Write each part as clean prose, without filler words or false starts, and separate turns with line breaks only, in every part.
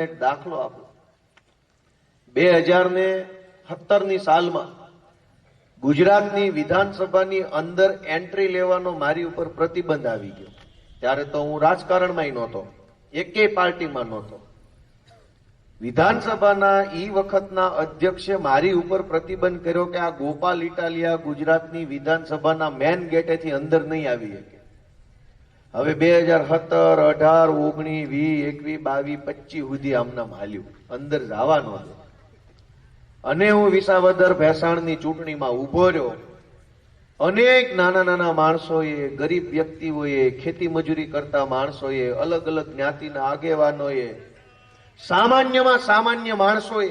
એક દાખલો આપો. 2017ની સાલમાં ગુજરાતની વિધાનસભાની અંદર એન્ટ્રી લેવાનો મારી ઉપર પ્રતિબંધ આવી ગયો. ત્યારે તો હું રાજકારણમાં નહોતો, એકેય પાર્ટીમાં નહોતો. વિધાનસભાના ઈ વખતના અધ્યક્ષે મારી ઉપર પ્રતિબંધ કર્યો કે આ ગોપાલ ઇટાલિયા ગુજરાતની વિધાનસભાના મેન ગેટેથી અંદર નહીં આવી શકે. હવે 2017, 18, 19, 20, 21, 22, 25 સુધી આમનામ હાલ્યું, અંદર જવાનો હતો. અને હું વિસાવદર ભેસાણની ચૂંટણીમાં ઉભો રહ્યો. અનેક નાના નાના માણસોએ, ગરીબ વ્યક્તિઓએ, ખેતી મજૂરી કરતા માણસોએ, અલગ અલગ જ્ઞાતિના આગેવાનોએ, સામાન્યમાં સામાન્ય માણસોએ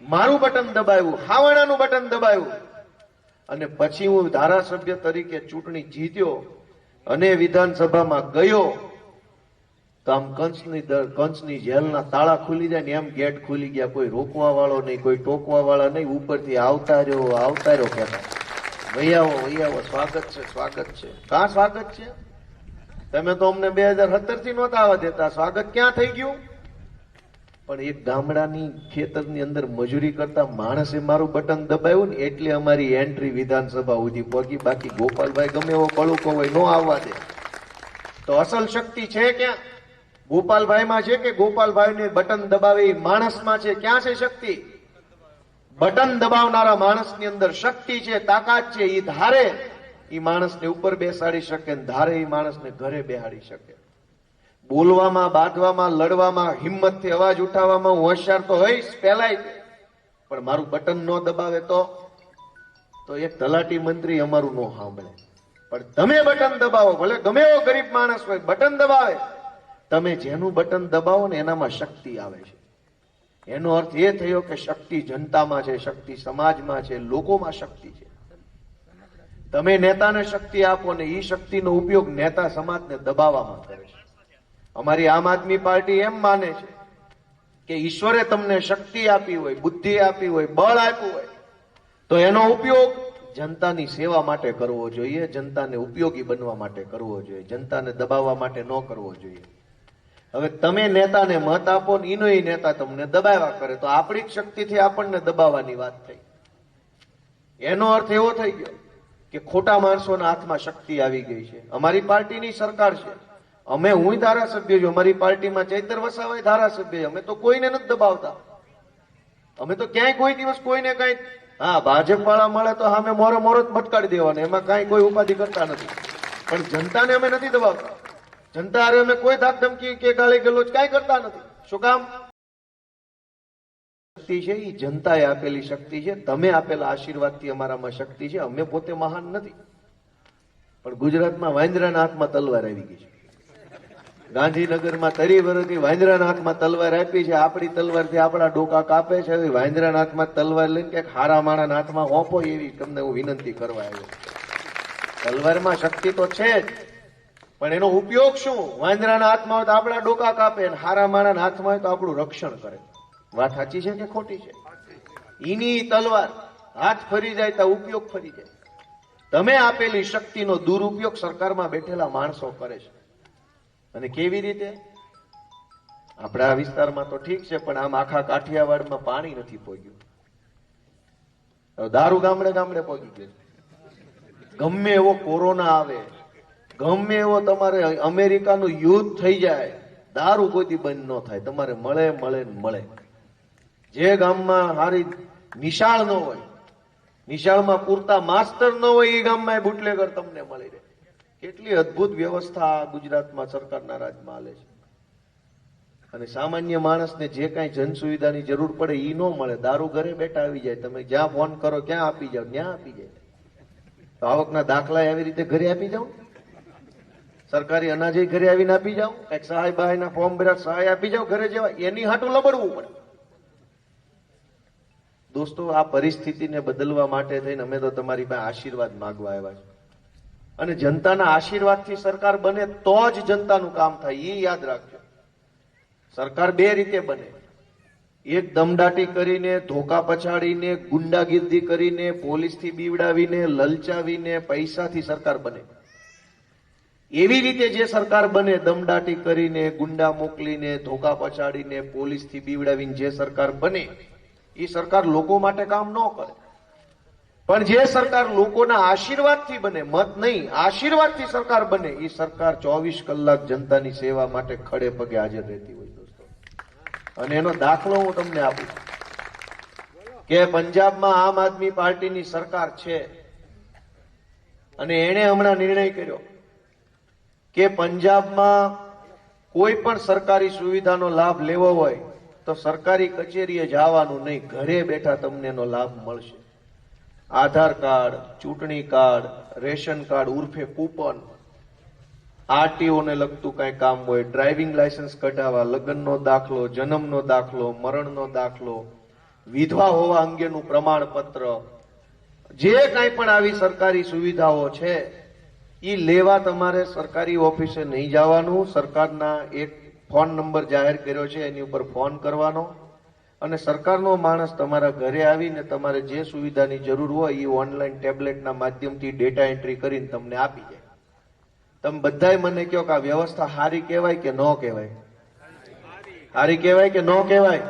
મારું બટન દબાવ્યું, હાવાણાનું બટન દબાવ્યું. અને પછી હું ધારાસભ્ય તરીકે ચૂંટણી જીત્યો અને વિધાનસભામાં ગયો તો આમ કંસની જેલના તાળા ખુલી જાય ને એમ ગેટ ખુલી ગયા. કોઈ રોકવા વાળો નહીં, કોઈ ટોકવા વાળા નહીં. ઉપરથી આવતા રહ્યો કહેતા, વૈયાવો, સ્વાગત છે, સ્વાગત છે. કાં સ્વાગત છે? તમે તો અમને 2017 થી નહોતા આવવા દેતા, સ્વાગત ક્યાં થઈ ગયું? પણ એક ગામડાની ખેતરની અંદર મજૂરી કરતા માણસે મારું બટન દબાવ્યું ને એટલે અમારી એન્ટ્રી વિધાનસભા સુધી પહોંચી. બાકી ગોપાલભાઈ ગમે એવો બળુકો હોય નો આવવા દે. તો અસલ શક્તિ છે ક્યાં? ગોપાલભાઈમાં છે કે ગોપાલભાઈને બટન દબાવે એ માણસમાં છે? ક્યાં છે શક્તિ? બટન દબાવનારા માણસની અંદર શક્તિ છે, તાકાત છે. એ ધારે એ માણસને ઉપર બેસાડી શકે, ધારે એ માણસને ઘરે બેહાડી શકે. બોલવામાં, બાંધવામાં, લડવામાં, હિંમતથી અવાજ ઉઠાવવામાં હું હોશિયાર તો હોઈશ પહેલાય, પણ મારું બટન ન દબાવે તો એક તલાટી મંત્રી અમારું ન સાંભળે. પણ તમે બટન દબાવો, ભલે ગમે એવો ગરીબ માણસ હોય, બટન દબાવે. તમે જેનું બટન દબાવો ને એનામાં શક્તિ આવે છે. એનો અર્થ એ થયો કે શક્તિ જનતામાં છે, શક્તિ સમાજમાં છે, લોકોમાં શક્તિ છે. તમે નેતાને શક્તિ આપો ને એ શક્તિનો ઉપયોગ નેતા સમાજને દબાવવામાં કરે છે. અમારી આમ આદમી પાર્ટી એમ માને છે કે ઈશ્વરે તમને શક્તિ આપી હોય, બુદ્ધિ આપી હોય, બળ આપ્યું હોય તો એનો ઉપયોગ જનતાની સેવા માટે કરવો જોઈએ, જનતાને ઉપયોગી બનવા માટે કરવો જોઈએ, જનતાને દબાવવા માટે ન કરવો જોઈએ. હવે તમે નેતાને મત આપો ને એનો એ નેતા તમને દબાવ્યા કરે તો આપણી શક્તિથી આપણને દબાવવાની વાત થઈ. એનો અર્થ એવો થઈ ગયો કે ખોટા માણસોના હાથમાં શક્તિ આવી ગઈ છે. અમારી પાર્ટીની સરકાર છે, હું ધારાસભ્ય છું, અમારી પાર્ટીમાં ચૈતર વસાવા ધારાસભ્ય. અમે તો કોઈને નથી દબાવતા, અમે તો ક્યાંય કોઈ દિવસ કોઈને કઈ, હા ભાજપ વાળા મળે તો સામે મોરો જ ભટકાડી દેવાના, એમાં કઈ કોઈ ઉપાધિ કરતા નથી. પણ જનતાને અમે નથી દબાવતા. જનતા હારે અમે કોઈ ધાક ધમકી કે ગાળી ગલોચ કઈ કરતા નથી. શું કામ? શક્તિ છે એ જનતાએ આપેલી શક્તિ છે. તમે આપેલા આશીર્વાદથી અમારામાં શક્તિ છે. અમે પોતે મહાન નથી, પણ ગુજરાતમાં વાંદરાના હાથમાં તલવાર આવી ગઈ છે. ગાંધીનગરમાં 30 વર્ષથી વાંદરાના હાથમાં તલવાર આપી છે. આપણી તલવારથી આપણા ડોકા કાપે છે. વાંદરાના હાથમાં તલવાર લઈને ક્યાંક હારા માણાના હાથમાં હોપો એવી તમને હું વિનંતી કરવા આવ્યો. તલવારમાં શક્તિ તો છે જ, પણ એનો ઉપયોગ શું? વાંદરાના હાથમાં હોય તો આપણા ડોકા કાપે, અને હારા માણાના હાથમાં હોય તો આપણું રક્ષણ કરે. વાત સાચી છે કે ખોટી છે? એની તલવાર હાથ ફરી જાય તો ઉપયોગ ફરી જાય. તમે આપેલી શક્તિનો દુરુપયોગ સરકારમાં બેઠેલા માણસો કરે છે. અને કેવી રીતે? આપણા વિસ્તારમાં તો ઠીક છે, પણ આમ આખા કાઠિયાવાડમાં પાણી નથી પહોંચ્યું. દારૂ ગામડે ગામડે પહોંચી ગયું. ગમે એવો કોરોના આવે, ગમે એવો તમારે અમેરિકાનું યુદ્ધ થઈ જાય, દારૂ કોઈથી બંધ ન થાય. તમારે મળે. જે ગામમાં સારી નિશાળ ન હોય, નિશાળમાં પૂરતા માસ્ટર ન હોય, એ ગામમાં બુટલેગર તમને મળી રહે. કેટલી અદભુત વ્યવસ્થા ગુજરાતમાં સરકારના રાજમાં હાલે છે. અને સામાન્ય માણસને જે કાંઈ જન સુવિધાની જરૂર પડે એ ન મળે. દારૂ ઘરે બેઠા આવી જાય. તમે જ્યાં ફોન કરો ક્યાં આપી જાવ, ત્યાં આપી જાય. તો આવકના દાખલા એવી રીતે ઘરે આપી જાવ, સરકારી અનાજ ઘરે આવીને આપી જાવ, કઈક સહાય બહાયના ફોર્મ ભર્યા સહાય આપી જાવ ઘરે જેવા, એની હાટું લબડવું પડે. દોસ્તો, આ પરિસ્થિતિને બદલવા માટે થઈને અમે તો તમારી પાસે આશીર્વાદ માંગવા આવ્યા છે. અને જનતાના આશીર્વાદથી સરકાર બને તો જ જનતાનું કામ થાય, એ યાદ રાખજો. સરકાર બે રીતે બને. એક દમદાટી કરીને, ધોકા પછાડીને, ગુંડાગીર્દી કરીને, પોલીસથી બીવડાવીને, લલચાવીને, પૈસાથી સરકાર બને. એવી રીતે જે સરકાર બને, દમદાટી કરીને, ગુંડા મોકલીને, ધોકા પછાડીને, પોલીસથી બીવડાવીને જે સરકાર બને, એ સરકાર લોકો માટે કામ ન કરે. પણ જે સરકાર લોકોના આશીર્વાદથી બને, મત નહીં આશીર્વાદથી સરકાર બને, એ સરકાર 24 કલાક જનતાની સેવા માટે ખડે પગે હાજર રહેતી હોય દોસ્તો. અને એનો દાખલો હું તમને આપું કે પંજાબમાં આમ આદમી પાર્ટીની સરકાર છે અને એણે હમણાં નિર્ણય કર્યો કે પંજાબમાં કોઈ પણ સરકારી સુવિધાનો લાભ લેવો હોય તો સરકારી કચેરીએ જવાનું નહીં, ઘરે બેઠા તમને એનો લાભ મળશે. આધાર કાર્ડ, ચૂંટણી કાર્ડ, રેશન કાર્ડ ઉર્ફે કૂપન, આરટીઓ ને લગતું કઈ કામ હોય, ડ્રાઇવિંગ લાયસન્સ કઢાવવા, લગ્નનો દાખલો, જન્મનો દાખલો, મરણનો દાખલો, વિધવા હોવા અંગેનું પ્રમાણપત્ર, જે કાંઈ પણ આવી સરકારી સુવિધાઓ છે એ લેવા તમારે સરકારી ઓફિસે નહીં જવાનું. સરકારના એક ફોન નંબર જાહેર કર્યો છે, એની ઉપર ફોન કરવાનો અને સરકારનો માણસ તમારા ઘરે આવીને તમારે જે સુવિધાની જરૂર હોય એ ઓનલાઈન ટેબ્લેટના માધ્યમથી ડેટા એન્ટ્રી કરીને તમને આપી જાય. તમે બધાય મને કહો કે આ વ્યવસ્થા સારી કહેવાય કે ન કહેવાય? સારી કહેવાય કે ન કહેવાય?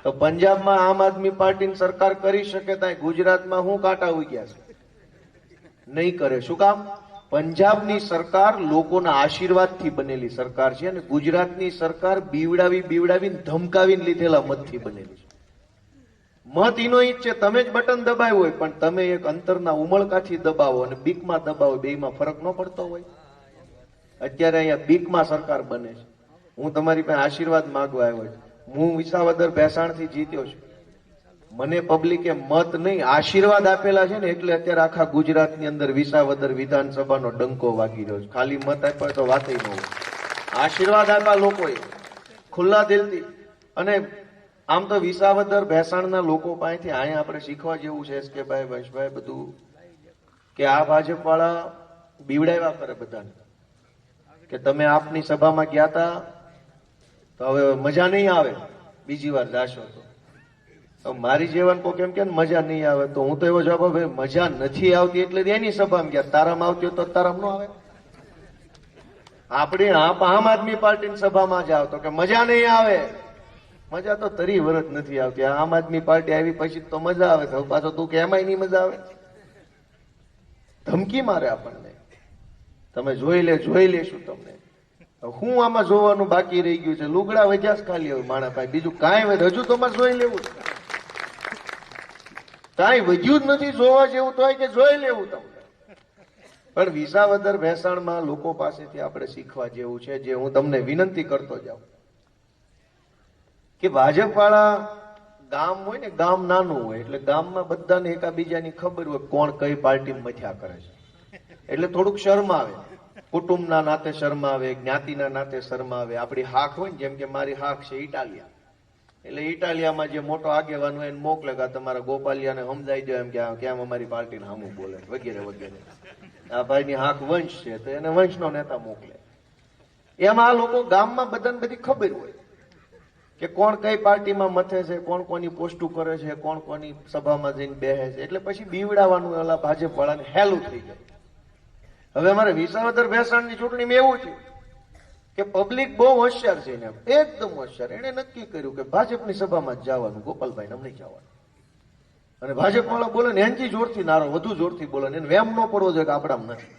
તો પંજાબમાં આમ આદમી પાર્ટીની સરકાર કરી શકે ત્યાં ગુજરાતમાં હું કાંટા ઉગ્યા છે? નહીં કરે. શું કામ? પંજાબની સરકાર લોકોના આશીર્વાદથી બનેલી સરકાર છે અને ગુજરાતની સરકાર બીવડાવીને ધમકાવીને લીધેલા મતથી બનેલી છે. મત એનો ઈ છે, તમે જ બટન દબાવ્યું હોય પણ તમે એક અંતરના ઉમળકાથી દબાવો અને બીકમાં દબાવો, બેમાં ફરક ન પડતો હોય. અત્યારે અહીંયા બીકમાં સરકાર બને છે. હું તમારી પાસે આશીર્વાદ માંગવા આવ્યો છું. હું વિસાવદર ભેસાણથી જીત્યો છું. મને પબ્લિકે મત નહીં આશીર્વાદ આપેલા છે ને એટલે અત્યારે આખા ગુજરાતની અંદર વિસાવદર વિધાનસભાનો ડંકો વાગી રહ્યો છે. ખાલી મત આપ્યા તો વાત ન હોય, આશીર્વાદ આપ્યા લોકોએ ખુલ્લા દિલથી. અને આમ તો વિસાવદર ભેસાણના લોકો પાસેથી અહીંયા આપણે શીખવા જેવું છે કે ભાઈ વંશભાઈ બધું કે આ ભાજપ વાળા બીવડાવ્યા કરે બધાને કે તમે આપની સભામાં ગયા હતા તો હવે મજા નહીં આવે, બીજી વાર જાશો તો મારી જેવાન કો કેમ કે મજા નહીં આવે તો હું તો એવો જવાબ આપું, મજા નથી આવતી એટલે એની સભામાં ગયા, તારામાં આવતી હોય તો તારામાં ન આવે. આપણે આમ આદમી પાર્ટીની સભામાં જાવ તો કે મજા નહીં આવે. મજા તો તરી વરત નથી આવતી. આમ આદમી પાર્ટી આવી પછી તો મજા આવે, તો પાછો તું કે એમાંય નહીં મજા આવે. ધમકી મારે આપણને, તમે જોઈ લેશું તમને. હું આમાં જોવાનું બાકી રહી ગયું છે? લુગડા વધ્યા જ ખાલી હવે માણા પાસે, બીજું કાંઈ વધે હજુ તો જોઈ લેવું. કાંઈ વધ્યું જ નથી જોવા જેવું તો હોય કે જોઈ લેવું તમને. પણ વિસાવદર ભેસાણમાં લોકો પાસેથી આપણે શીખવા જેવું છે, જે હું તમને વિનંતી કરતો જાઉં કે ભાજપ વાળા ગામ હોય ને, ગામ નાનું હોય એટલે ગામમાં બધાને એકાબીજાની ખબર હોય કોણ કઈ પાર્ટી મથ્યા કરે છે. એટલે થોડુંક શરમ આવે, કુટુંબના નાતે શરમ આવે, જ્ઞાતિના નાતે શરમ આવે. આપણી હાક હોય ને, જેમ કે મારી હાક છે ઇટાલિયા, એટલે ઇટાલિયામાં જે મોટો આગેવાન હોય એને મોકલે કે તમારા ગોપાલિયાને સમજાઈ દો એમ કે કેમ અમારી પાર્ટીને સામું બોલે વગેરે વગેરે. આ ભાઈની હાક વંશ છે તો એને વંશનો નેતા મોકલે. એમાં આ લોકો ગામમાં બધાને બધી ખબર હોય કે કોણ કઈ પાર્ટીમાં મથે છે, કોણ કોની પોસ્ટું કરે છે, કોણ કોની સભામાં જઈને બેસે છે. એટલે પછી બીવડાવવાનું ઓલા ભાજપ વાળાને હેલું થઈ જાય. હવે અમારે વિસાવદર ભેસાણની ચૂંટણીમાં એવું થયું કે પબ્લિક બહુ હોશિયાર છે, ને એકદમ હોશિયાર. એને નક્કી કર્યું કે ભાજપની સભામાં જ જવાનું, ગોપાલભાઈ ને નહીં જવાનું. અને ભાજપ વાળા બોલે ને એનથી જોરથી નારો, વધુ જોરથી બોલે ને એને વેમ ન પડવો જોઈએ કે આપણામાં નથી.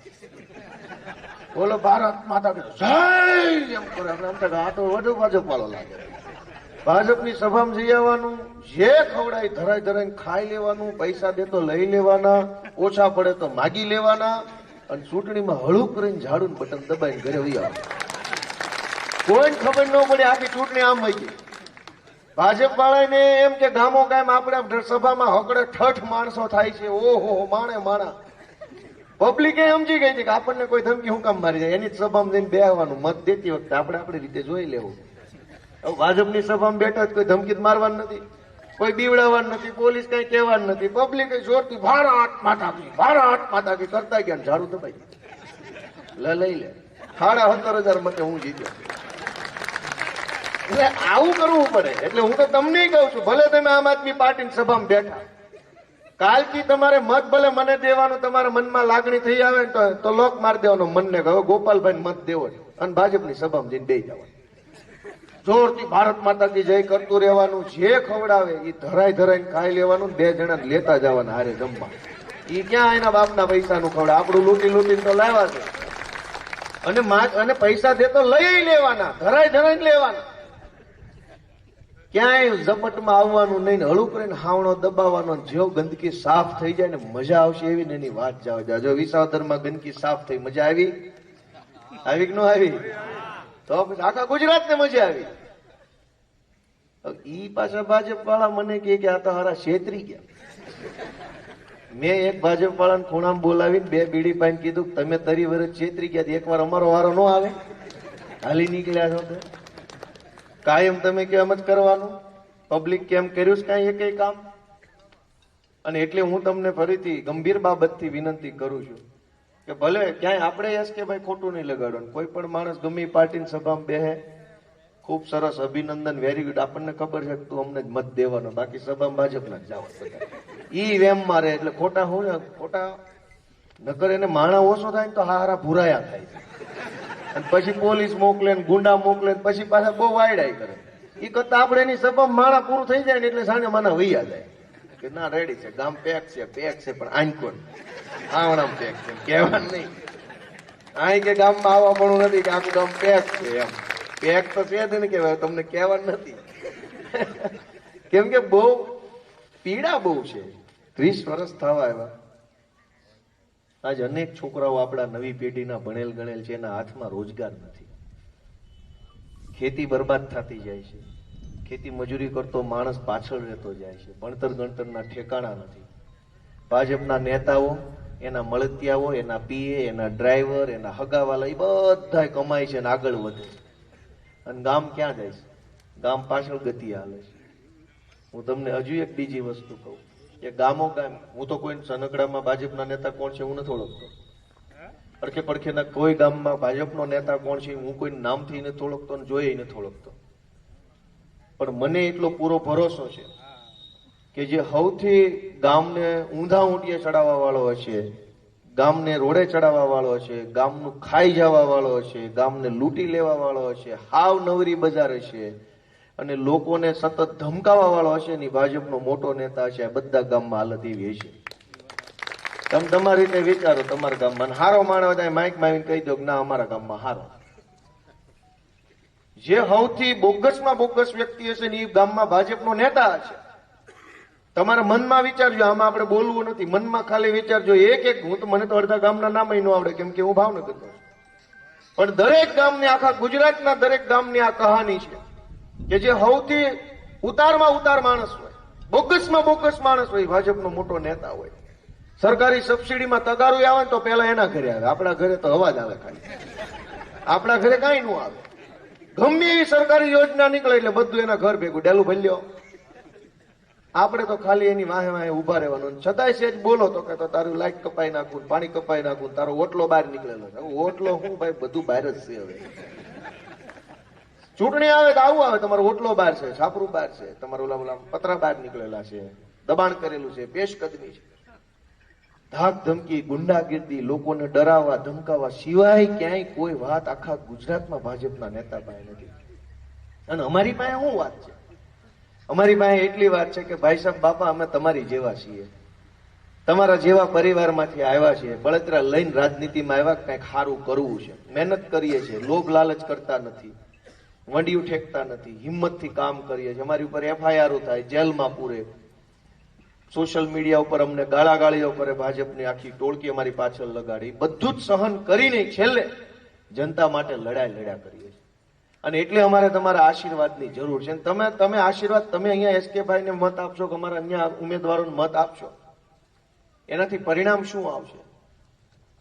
બોલો ભારત માતા જય એમ કરે, આપણે આ તો વધુ ભાજપ વાળો લાગે. ભાજપની સભામાં જઈ આવવાનું, જે ખવડાય ધરાઈને ખાઈ લેવાનું, પૈસા દે તો લઈ લેવાના, ઓછા પડે તો માગી લેવાના અને ચૂંટણીમાં હળું કરીને ઝાડુ બટન દબાઈને ઘરે વહી આવે. કોઈને ખબર ન પડે આખી ચૂંટણી આમ વહી ગઈ. ભાજપ વાળાને એમ કે ગામો ગામ આપણે સભામાં હકડે ઠઠ માણસો થાય છે. ઓહો માણા પબ્લિક સમજી ગઈ છે કે આપણને કોઈ ધમકી હું કામ મારી જાય. એની જ સભામાં જઈને બેહવાનું, મત દેતી વખતે આપણે આપણી રીતે જોઈ લેવું. ભાજપની સભામાં બેઠા કોઈ ધમકી મારવાનું નથી, કોઈ બીવડાવવાનું નથી, પોલીસ કઈ કહેવાનું નથી. પબ્લિક જોરથી ભારત માતા કી કરતા ગયા, ઝાડુ દબાઈ લઈ લે 17,500 મતે હું જીત્યો. એટલે આવું કરવું પડે. એટલે હું તો તમને કહું છું, ભલે તમે આમ આદમી પાર્ટીની સભામાં બેઠા કાલથી તમારે મત ભલે મને દેવાનું, તમારા મનમાં લાગણી થઈ આવે ને તો લોક મારી દેવાનો મનને કહો ગોપાલભાઈ મત દેવો અને ભાજપની સભામાં જઈને દઈ જવાનું. જોરથી ભારત માતા કી જય કરતું રહેવાનું. જે ખવડાવે એ ધરાઈને ખાઈ લેવાનું. 2 જણા લેતા જવાના હારે જમવા. એ ક્યાં એના બાપના પૈસાનું ખવડાવે? આપણું લૂંટીને તો લાવ્યા છે. અને પૈસા દે તો લઈ લેવાના, ધરાઈને લેવાના. ક્યાંય ઝપટમાં આવવાનું નહીં, હળું કરીને હાવણો દબાવવાનો. જો ગંદકી સાફ થઈ જાય ને મજા આવશે એવી ને એની વાત જાવ. જો વિસાવદરમાં ગંદકી સાફ થઈ, મજા આવી કે ન આવી? તો પછી આખા ગુજરાતને મજા આવી. ઈ પાછા ભાજપ વાળા મને કે આ તો હારા છેતરી ગયા. મેં એક ભાજપ વાળાને ખૂણામાં બોલાવીને 2 બીડી પાઈને કીધું તમે 30 વર્ષ છેતરી ગયા, એકવાર અમારો વારો ન આવે? હાલી નીકળ્યા છો તો કાયમ તમે કેમ જ કરવાનું? પબ્લિક કેમ કર્યું છે કાંઈ એકય કામ? અને એટલે હું તમને ફરીથી ગંભીર બાબતથી વિનંતી કરું છું કે ભલે ક્યાંય આપણે એસ કે ભાઈ ખોટું નહીં લગાડવાનું. કોઈ પણ માણસ ગમે પાર્ટીની સભામાં બેહે, ખૂબ સરસ, અભિનંદન, વેરી ગુડ, આપણને ખબર છે કે તું અમને જ મત દેવાનો, બાકી સભામાં ભાજપના જ જવા બધા. ઈ વેમ મારે એટલે ખોટા હું ને ખોટા નકર એને માણા ઓછો થાય ને તો હારા ભૂરાયા થાય. અને પછી પોલીસ મોકલે ને ગુંડા મોકલે ને પછી પાછા બહુ વાયડાઈ કરે. એ કરતા આપણે એની સભામાં માણા પૂરું થઈ જાય ને એટલે સાને માના વૈયા જાય કે ના રેડી છે, ગામ પેક છે પણ આંકોન આવણામ પેક છે કહેવાનું નહીં. આઈ કે ગામમાં આવવા પણ નથી કે આખું ગામ પેક છે. એમ પેક તો છે જ ને કહેવાય, તમને કહેવાનું નથી. કેમ કે બહુ પીડા બહુ છે. 30 વર્ષ થવા આવ્યા. આજ અનેક છોકરાઓ આપણા નવી પેઢીના ભણેલ ગણેલ છે, એના હાથમાં રોજગાર નથી. ખેતી બરબાદ થતી જાય છે. ખેતી મજૂરી કરતો માણસ પાછળ રહેતો જાય છે. ભણતર ગણતરના ઠેકાણા નથી. ભાજપના નેતાઓ, એના મળતિયાઓ, એના પીએ, એના ડ્રાઈવર, એના હગાવાલા એ બધા કમાય છે અને આગળ વધે છે. અને ગામ ક્યાં જાય છે? ગામ પાછળ ગતિ હાલે છે. હું તમને હજુ એક બીજી વસ્તુ કહું કે ગામો ગામ, હું તો કોઈ સનકડામાં ભાજપના નેતા કોણ છે હું નથી ઓળખતો. પડખે પડખેના કોઈ ગામમાં ભાજપનો નેતા કોણ છે હું કોઈ નામથી નથી ઓળખતો અને જોઈએ નથી ઓળખતો. પણ મને એટલો પૂરો ભરોસો છે કે જે સૌથી ગામને ઊંધા ઊંટિયે ચડાવવા વાળો હશે, ગામને રોડે ચડાવવા વાળો હશે, ગામનું ખાઈ જવા વાળો હશે, ગામને લૂંટી લેવા વાળો હશે, હાવ નવરી બજાર હશે અને લોકોને સતત ધમકાવવા વાળો હશે ને ભાજપનો મોટો નેતા છે. બધા ગામમાં હાલત એવી હશે. તમે તમારી રીતે વિચારો. તમારા ગામમાં હારો માણસ માઇક માં કહી દો કે ના અમારા ગામમાં હારો. જે સૌથી બોગસમાં બોગસ વ્યક્તિ હશે ને એ ગામમાં ભાજપનો નેતા હશે. તમારા મનમાં વિચારજો. આમાં આપણે બોલવું નથી. મનમાં ખાલી વિચારજો. એક હું તો મને તો અડધા ગામના નામ ન આવડે કેમ કે હું ભાવનગર છું. પણ દરેક ગામની, આખા ગુજરાતના દરેક ગામની આ કહાની છે કે જે સૌથી ઉતારમાં ઉતાર માણસ હોય, બોગસમાં બોગસ માણસ હોય, ભાજપનો મોટો નેતા હોય. સરકારી સબસિડીમાં તગારું આવે ને તો પેલા એના ઘરે આવે. આપણા ઘરે તો અવાજ આવે ખાલી. આપણા ઘરે કઈ ન આવે. ગમે એવી સરકારી યોજના નીકળે એટલે બધું એના ઘર ભેગું ડેલું ભલ્યો. આપણે તો ખાલી એની વાહે વાહે ઉભા રહેવાનું. છતાંય સેજ બોલો તો કે તો તારું લાઈટ કપાઈ નાખું, પાણી કપાઈ નાખું, તારો ઓટલો બહાર નીકળેલો છે. ઓટલો હું ભાઈ બધું બહાર જ છે. હવે ચૂંટણી આવે તો આવું આવે, તમારો ઓટલો બહાર છે, છાપરું બહાર છે, તમારું ઓલા પતરા બહાર નીકળેલા છે, દબાણ કરેલું છે, પેશકદમી છે. ધાક ધમકી, ગુંડાગીર્દી, લોકોને ડરાવવા ધમકાવવા સિવાય ક્યાંય કોઈ વાત આખા ગુજરાતમાં ભાજપના નેતા પાસે નથી. અને અમારી પાસે શું વાત છે? અમારી પાસે એટલી વાત છે કે ભાઈ સાહેબ બાપા અમે તમારી જેવા છીએ, તમારા જેવા પરિવારમાંથી આવ્યા છીએ, બળતરા લઈને રાજનીતિમાં આવ્યા, કંઈક સારું કરવું છે, મહેનત કરીએ છીએ, લોભ લાલચ કરતા નથી, વંડિયું ઠેકતા નથી, હિંમતથી કામ કરીએ છીએ. અમારી ઉપર FIR થાય, જેલમાં પૂરે, સોશિયલ મીડિયા ઉપર અમને ગાળાગાળીઓ કરે, ભાજપની આખી ટોળકી અમારી પાછળ લગાડી, બધું જ સહન કરીને છેલ્લે જનતા માટે લડ્યા કરીએ છીએ. અને એટલે અમારે તમારા આશીર્વાદની જરૂર છે. તમે આશીર્વાદ, તમે અહીંયા SK ભાઈને મત આપશો કે અમારા અહીંયા ઉમેદવારોને મત આપશો, એનાથી પરિણામ શું આવશે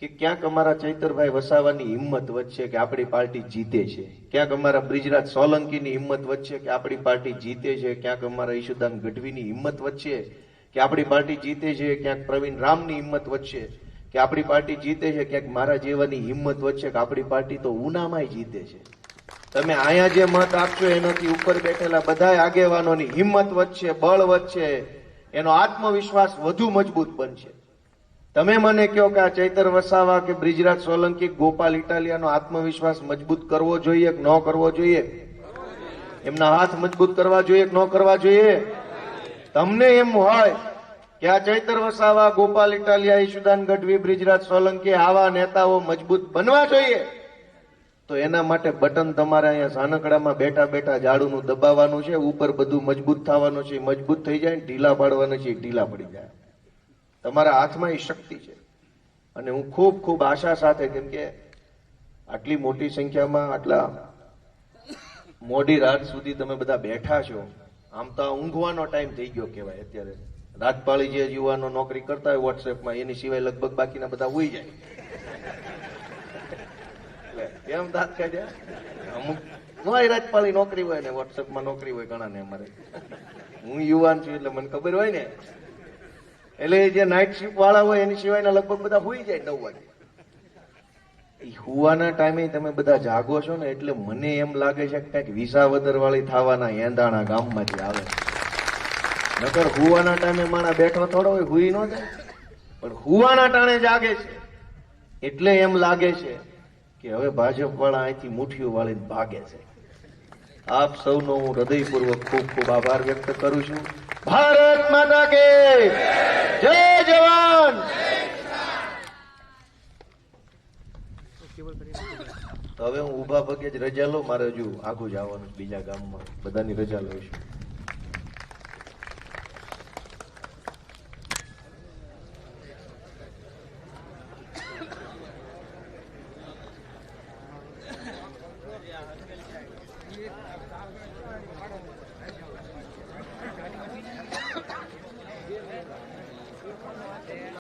કે ક્યાંક અમારા ચૈતરભાઈ વસાવાની હિંમત વધશે કે આપણી પાર્ટી જીતે છે, ક્યાંક અમારા બ્રિજરાજ સોલંકીની હિંમત વધશે કે આપણી પાર્ટી જીતે છે, ક્યાંક અમારા ઈશુદાન ગઢવીની હિંમત વધશે કે આપણી પાર્ટી જીતે છે, ક્યાંક પ્રવીણ રામની હિંમત વધશે કે આપણી પાર્ટી જીતે છે, ક્યાંક મારા જેવાની હિંમત વધશે કે આપણી પાર્ટી તો ઉનામાંય જીતે છે. તમે અહીંયા જે મત આપશો એનાથી ઉપર બેઠેલા બધા આગેવાનોની હિંમત વધશે, બળ વધશે, એનો આત્મવિશ્વાસ વધુ મજબૂત બનશે. તમે મને કહો કે આ ચૈતર વસાવા કે બ્રિજરાજ સોલંકી, ગોપાલ ઇટાલિયાનો આત્મવિશ્વાસ મજબૂત કરવો જોઈએ કે ન કરવો જોઈએ? એમના હાથ મજબૂત કરવા જોઈએ કે ન કરવા જોઈએ? તમને એમ હોય કે આ ચૈતર વસાવા, ગોપાલ ઇટાલિયા, ઈશુદાન ગઢવી, બ્રિજરાજ સોલંકી આવા નેતાઓ મજબૂત બનવા જોઈએ, તો એના માટે બટન તમારે અહીંયા સાનકડામાં બેઠા બેઠા ઝાડુનું દબાવવાનું છે. ઉપર બધું મજબૂત થવાનું છે. મજબૂત થઈ જાય, ઢીલા પાડવાના છે, ઢીલા પડી જાય. તમારા હાથમાં એ શક્તિ છે. અને હું ખૂબ ખૂબ આશા સાથે, કેમ કે આટલી મોટી સંખ્યામાં આટલા મોડી રાત સુધી તમે બધા બેઠા છો. આમ તો ઊંઘવાનો ટાઈમ થઈ ગયો કહેવાય અત્યારે. રાજપાળી જે યુવાનો નોકરી કરતા હોય વોટ્સએપમાં, એની સિવાય લગભગ બાકીના બધા ઉઈ જાય. કેમ દાંત કાઢ્યા? અમુક રાજપાળી નોકરી હોય ને વોટ્સએપમાં નોકરી હોય ઘણાને. અમારે હું યુવાન છું એટલે મને ખબર હોય ને. એટલે જે નાઇટ શિફ્ટ વાળા હોય એની સિવાયના લગભગ બધા હુઈ જાય 9 વાગે. હુવાના ટાઈમે તમે બધા જાગો છો ને, એટલે મને એમ લાગે છે કે કઈક વિસાવદર વાળી થવાના એંધાણા ગામમાંથી આવે. નકર હુવાના ટાઈમે માણા બેઠો થોડો હોય, હુઈ ન જાય. પણ હુવાના ટાણે જાગે છે એટલે એમ લાગે છે કે હવે ભાજપ વાળા અહીંથી મુઠ્ઠીઓ વાળીને ભાગે છે. આપ સૌનો હું હૃદયપૂર્વક ખૂબ ખૂબ આભાર વ્યક્ત કરું છું. ભારત માતા કે જય જવાન. તો હવે હું ઊભા પગે જ રજા લઉં. મારે હજુ આઘું જવાનું બીજા ગામમાં, બધાની રજા લઈશું.